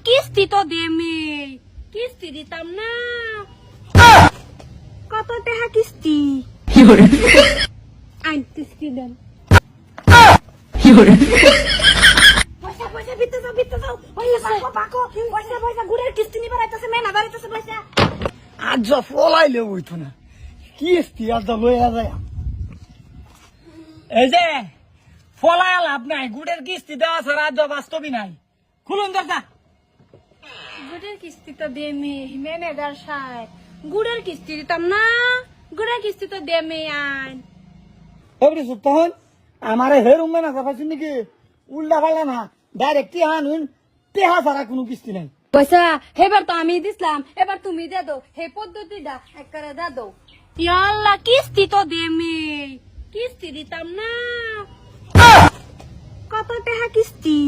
কিস্তি তো দেমে কিস্তি দিতাম না কত টাকা কিস্তি আইন কিস্তি দেন পয়সা পয়সা বিতে যাও পয়সা পাকো পয়সা গুড়ের কিস্তি নিবার আইতাছে মেনা বাড়িতেছে পয়সা আজ ফলাইলে হইতো না কিস্তি আজ লইয়া যায় এই যে ফলায় লাভ নাই গুড়ের কিস্তি দেওয়া ছাড়া আজ বাস্তবই নাই খুলুন দরজা গুড়ের কিস্তি তো দেমে ম্যানেজার সাহেব গুড়ের কিস্তি দিতাম না গুড়ের কিস্তি তো দেমে আইন এবারে সুপ্ত হন আমারে হে রুমে না পাইছেন নাকি উল্টা পাল্লা না ডাইরেক্ট আনুন টেহা ছাড়া কোনো কিস্তি নাই পয়সা এবার তো আমি দিছিলাম এবার তুমি দে দো হে পদ্ধতিটা একবারে দে দো ইয়াল্লা কিস্তি তো দেমে কিস্তি দিতাম না কত টাকা কিস্তি